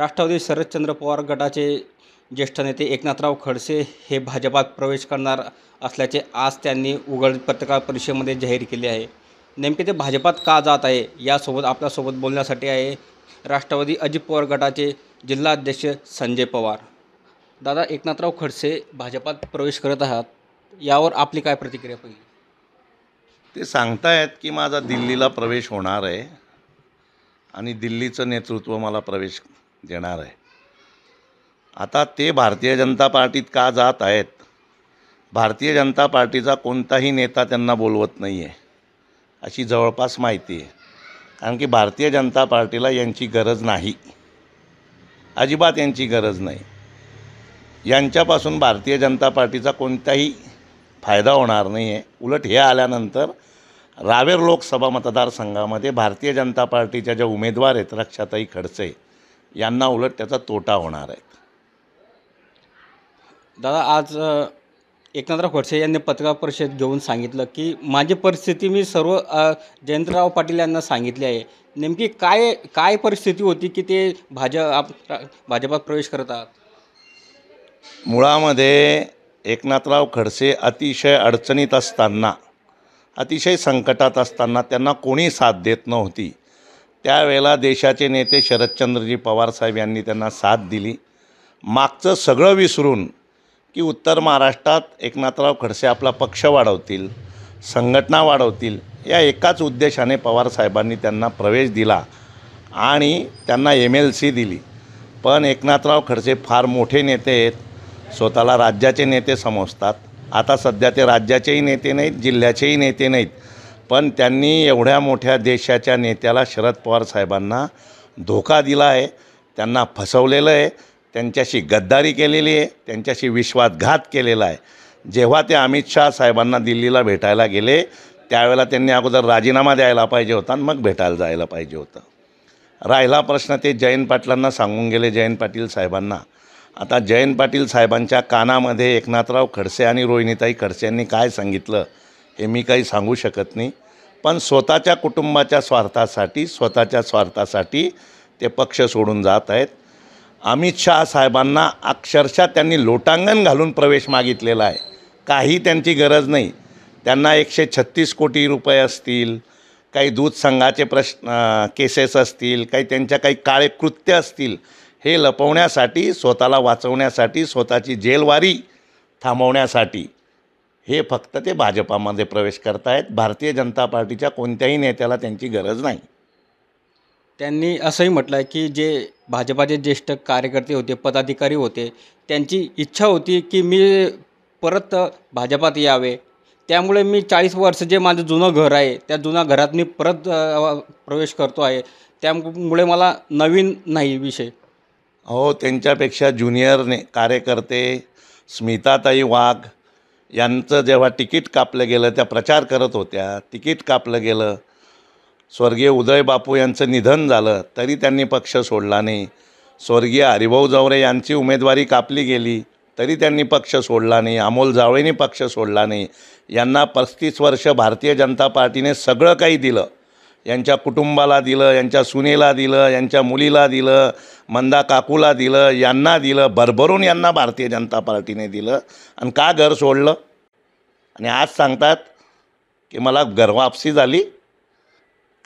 राष्ट्रवादी शरदचंद्र पवार गटाचे ज्येष्ठ नेते एकनाथराव खडसे हे भाजपात प्रवेश करणार असल्याचे आज त्यांनी उघड पत्रकार परिषदेमध्ये जाहीर केले आहे. नेमके ते भाजपात का जात आहे यासोबत आपल्यासोबत बोलण्यासाठी आहे राष्ट्रवादी अजित पवार गटाचे जिल्हाध्यक्ष संजय पवार. दादा, एकनाथराव खडसे भाजपात प्रवेश करत आहात, यावर आपली काय प्रतिक्रिया पहिली? ते सांगतायत की माझा दिल्लीला प्रवेश होणार आहे आणि दिल्लीचं नेतृत्व मला प्रवेश देणार आहे. आता ते भारतीय जनता पार्टीत का जात आहेत? भारतीय जनता पार्टीचा कोणताही नेता त्यांना बोलवत नाही आहे अशी जवळपास माहिती आहे. कारण की भारतीय जनता पार्टीला यांची गरज नाही, अजिबात यांची गरज नाही. यांच्यापासून भारतीय जनता पार्टीचा कोणताही फायदा होणार नाही आहे. उलट हे आल्यानंतर रावेर लोकसभा मतदारसंघामध्ये भारतीय जनता पार्टीच्या ज्या उमेदवार आहेत रक्षाताई खडसे यांना उलट त्याचा तोटा होणार आहे. दादा, आज एकनाथराव खडसे यांनी पत्रकार परिषद घेऊन सांगितलं की माझी परिस्थिती मी सर्व जयंतराव पाटील यांना सांगितली आहे. नेमकी काय परिस्थिती होती की ते भाजपात प्रवेश करत आहात? मुळामध्ये एकनाथराव खडसे अतिशय अडचणीत असताना, अतिशय संकटात असताना त्यांना कोणी साथ देत नव्हती. त्यावेळेला देशाचे नेते शरदचंद्रजी पवारसाहेब यांनी त्यांना साथ दिली. मागचं सगळं विसरून की उत्तर महाराष्ट्रात एकनाथराव खडसे आपला पक्ष वाढवतील, संघटना वाढवतील, या एकाच उद्देशाने पवारसाहेबांनी त्यांना प्रवेश दिला आणि त्यांना MLC दिली. पण एकनाथराव खडसे फार मोठे नेते आहेत, स्वतःला राज्याचे नेते समजतात. आता सध्या ते राज्याचेही नेते नाहीत, जिल्ह्याचेही नेते नाहीत. पण त्यांनी एवढ्या मोठ्या देशाच्या नेत्याला शरद पवार साहेबांना धोका दिला आहे, त्यांना फसवलेलं आहे, त्यांच्याशी गद्दारी केलेली आहे, त्यांच्याशी विश्वासघात केलेला आहे. जेव्हा ते अमित शाह साहेबांना दिल्लीला भेटायला गेले त्यावेळेला त्यांनी अगोदर राजीनामा द्यायला पाहिजे होता आणि मग भेटायला जायला पाहिजे होतं. राहिला प्रश्न ते जयंत पाटलांना सांगून गेले, जयंत पाटील साहेबांना. आता जयंत पाटील साहेबांच्या कानामध्ये एकनाथराव खडसे आणि रोहिणीताई खडसे यांनी काय सांगितलं हे मी काही सांगू शकत नाही. पण स्वतःच्या कुटुंबाच्या स्वार्थासाठी ते पक्ष सोडून जात आहेत. अमित शाह साहेबांना अक्षरशः त्यांनी लोटांगण घालून प्रवेश मागितलेला आहे. काही त्यांची गरज नाही. त्यांना 136 कोटी रुपये असतील, काही दूध संघाचे केसेस असतील, काही काळे कृत्य असतील, हे लपवण्यासाठी, स्वतःला वाचवण्यासाठी, स्वतःची जेलवारी थांबवण्यासाठी हे फक्त ते भाजपामध्ये प्रवेश करत आहेत. भारतीय जनता पार्टीच्या कोणत्याही नेत्याला त्यांची गरज नाही. त्यांनी असंही म्हटलं आहे की जे भाजपाचे ज्येष्ठ कार्यकर्ते होते, पदाधिकारी होते, त्यांची इच्छा होती की मी परत भाजपात यावे. त्यामुळे मी 40 वर्ष जे माझं जुनं घर आहे त्या जुन्या घरात मी परत प्रवेश करतो आहे. त्यामुळे मला नवीन नाही विषय. हो, त्यांच्यापेक्षा ज्युनियर कार्यकर्ते स्मिताताई वाघ यांचं जेव्हा तिकीट कापलं गेलं, त्या प्रचार करत होत्या, तिकीट कापलं गेलं. स्वर्गीय उदय बापू यांचं निधन झालं तरी त्यांनी पक्ष सोडला नाही. स्वर्गीय हरिभाऊ जावरे यांची उमेदवारी कापली गेली तरी त्यांनी पक्ष सोडला नाही. अमोल जावळेंनी पक्ष सोडला नाही. यांना 35 वर्ष भारतीय जनता पार्टीने सगळं काही दिलं. यांच्या कुटुंबाला दिलं, यांच्या सुनेला दिलं, यांच्या मुलीला दिलं, मंदा काकूला दिलं, यांना दिलं, भरभरून यांना भारतीय जनता पार्टीने दिलं. आणि का घर सोडलं? आणि आज सांगतात की मला घरवापसी झाली.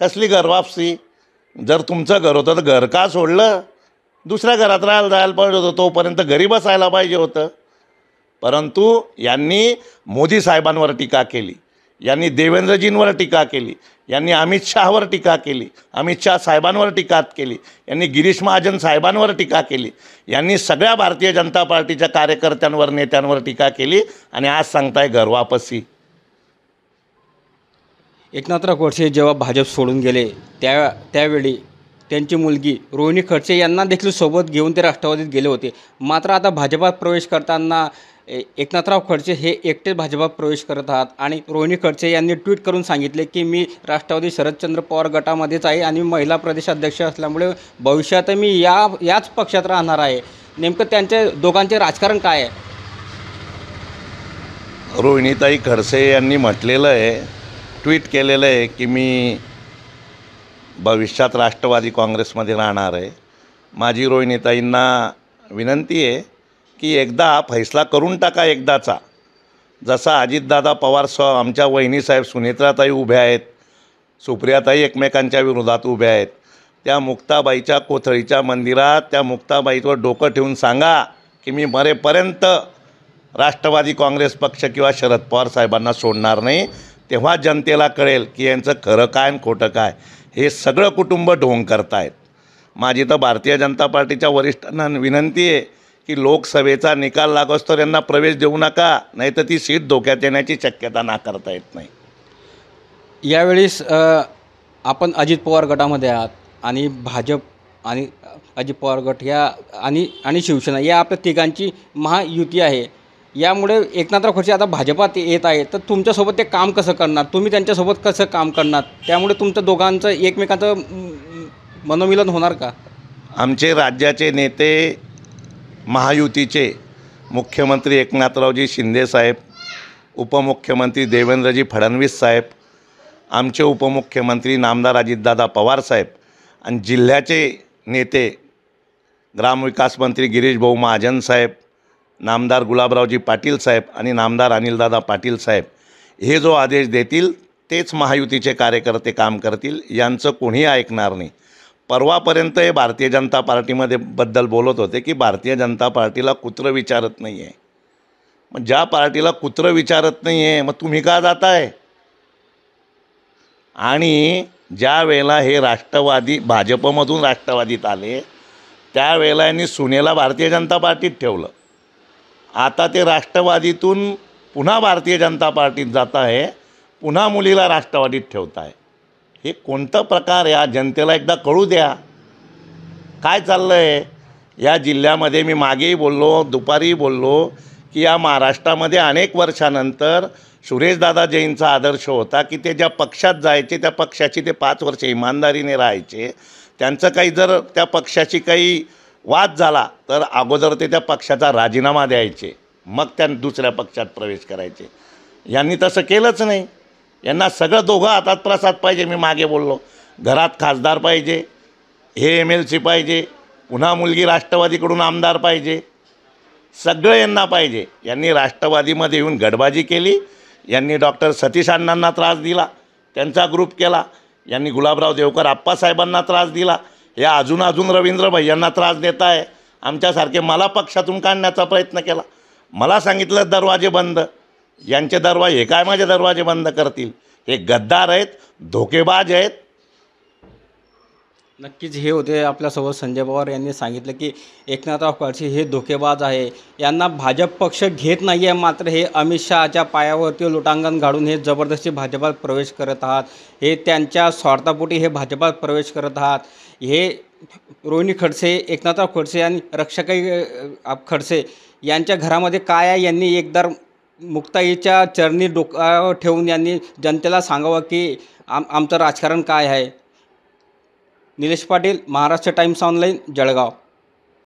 कसली घरवापसी? जर तुमचं घर होतं तर घर का सोडलं? दुसऱ्या घरात जायला पाहिजे होतं, तोपर्यंत घरी बसायला पाहिजे होतं. परंतु यांनी मोदी साहेबांवर टीका केली, यांनी देवेंद्रजींवर टीका केली, यांनी अमित शहावर टीका केली, अमित शाह साहेबांवर टीका केली, यांनी गिरीश महाजन साहेबांवर टीका केली, यांनी सगळ्या भारतीय जनता पार्टीच्या कार्यकर्त्यांवर, नेत्यांवर टीका केली आणि आज सांगताय घरवापसी. एकनाथराव खडसे जेव्हा भाजप सोडून गेले त्यावेळी त्यांची मुलगी रोहिणी खडसे यांना देखील सोबत घेऊन ते राष्ट्रवादीत गेले होते. मात्र आता भाजपात प्रवेश करताना एकनाथराव खडसे हे एकटेच भाजपात प्रवेश करत आहात आणि रोहिणी खडसे यांनी ट्विट करून सांगितले की मी राष्ट्रवादी शरदचंद्र पवार गटामध्येच आहे आणि महिला प्रदेशाध्यक्ष असल्यामुळे भविष्यात मी याच पक्षात राहणार आहे. नेमकं त्यांच्या दोघांचे राजकारण काय आहे? रोहिणीताई खडसे यांनी म्हटलेलं आहे, ट्विट केलेलं आहे की मी भविष्यात राष्ट्रवादी काँग्रेसमध्ये राहणार आहे. माझी रोहिणीताईंना विनंती आहे की एकदा हा फैसला करून टाका एकदाचा. जसा अजितदादा पवार आमच्या वहिनीसाहेब सुनेत्राताई उभ्या आहेत, सुप्रियाताई एकमेकांच्या विरोधात उभ्या आहेत, त्या मुक्ताबाईच्या कोथळीच्या मंदिरात त्या मुक्ताबाईवर डोकं ठेवून सांगा की मी मरेपर्यंत राष्ट्रवादी काँग्रेस पक्ष किंवा शरद पवार साहेबांना सोडणार नाही. तेव्हा जनतेला कळेल की यांचं खरं काय आणि खोटं काय. हे सगळं कुटुंब ढोंग करतायत. माझी तर भारतीय जनता पार्टीच्या वरिष्ठांना विनंती आहे की लोकसभेचा निकाल लागोस्तोवर यांना प्रवेश देऊ नका, नाही तर ती सीट धोक्यात येण्याची शक्यता नाकारता येत नाही. यावेळेस आपण अजित पवार गटामध्ये आहात आणि भाजप आणि अजित पवार गट या आणि शिवसेना या आपल्या तिघांची महायुती आहे. यामुळे एकनाथराव खडसे आता भाजपात येत आहे, तर तुमच्यासोबत ते काम कसं करणार, तुम्ही त्यांच्यासोबत कसं काम करणार, त्यामुळे तुमचं दोघांचं एकमेकांचं मनोमिलन होणार का? आमचे राज्याचे नेते महायुतीचे मुख्यमंत्री एकनाथरावजी शिंदेसाहेब, उपमुख्यमंत्री देवेंद्रजी फडणवीस साहेब, आमचे उपमुख्यमंत्री नामदार अजितदादा पवारसाहेब आणि जिल्ह्याचे नेते ग्रामविकास मंत्री गिरीश भाऊ महाजन साहेब, नामदार गुलाबरावजी पाटील साहेब आणि नामदार अनिलदादा पाटील साहेब हे जो आदेश देतील तेच महायुतीचे कार्यकर्ते काम करतील. यांचं कोणीही ऐकणार नाही. परवापर्यंत हे भारतीय जनता पार्टीमध्ये बद्दल बोलत होते की भारतीय जनता पार्टीला कुत्रं विचारत नाही आहे. मग ज्या पार्टीला कुत्रं विचारत नाही आहे मग तुम्ही का जाताय? आणि ज्या वेळेला हे राष्ट्रवादी भाजपमधून राष्ट्रवादीत आले त्यावेळेला यांनी सुनेला भारतीय जनता पार्टीत ठेवलं. आता ते राष्ट्रवादीतून पुन्हा भारतीय जनता पार्टीत जात आहे, पुन्हा मुलीला राष्ट्रवादीत ठेवत आहे. हे कोणतं प्रकार या जनतेला एकदा कळू द्या. काय चाललं आहे या जिल्ह्यामध्ये? मी मागेही बोललो, दुपारीही बोललो की या महाराष्ट्रामध्ये अनेक वर्षानंतर सुरेशदादा जैनचा आदर्श होता की ते ज्या पक्षात जायचे त्या पक्षाची ते 5 वर्ष इमानदारीने राहायचे. त्यांचं काही जर त्या पक्षाची काही वाद झाला तर अगोदर ते त्या पक्षाचा राजीनामा द्यायचे, मग त्या दुसऱ्या पक्षात प्रवेश करायचे. यांनी तसं केलंच नाही. यांना सगळं दोघं हातात प्रसाद पाहिजे. मी मागे बोललो, घरात खासदार पाहिजे, हे MLC पाहिजे, पुन्हा मुलगी राष्ट्रवादीकडून आमदार पाहिजे, सगळं यांना पाहिजे. यांनी राष्ट्रवादीमध्ये येऊन गडबाजी केली. यांनी डॉक्टर सतीश अण्णांना त्रास दिला, त्यांचा ग्रुप केला. यांनी गुलाबराव देवकर आप्पासाहेबांना त्रास दिला. या अजून रवींद्र भैयांना त्रास देत आहे. आमच्यासारखे मला पक्षातून काढण्याचा प्रयत्न केला. मला सांगितलं दरवाजे बंद. यांचे दरवाजे हे काय माझे दरवाजे बंद करतील? हे गद्दार आहेत, धोकेबाज आहेत. नक्कीच हे होते आपल्यासोबत संजय पवार यांनी सांगितलं की एकनाथराव खडसे हे धोकेबाज आहे. यांना भाजप पक्ष घेत नाही आहे, मात्र हे अमित शहाच्या पायावरती लोटांगण घालून हे जबरदस्ती भाजपात प्रवेश करत आहात. हे त्यांच्या स्वार्थापोटी हे भाजपात प्रवेश करत आहात. हे रोहिणी खडसे, एकनाथराव खडसे आणि रक्षाताई खडसे यांच्या घरामध्ये काय आहे यांनी एकदा मुक्ताईच्या चरणी डोकं ठेवून यांनी जनतेला सांगावं की आमचं राजकारण काय आहे. Nilesh Patil, Maharashtra times online, Jalgaon.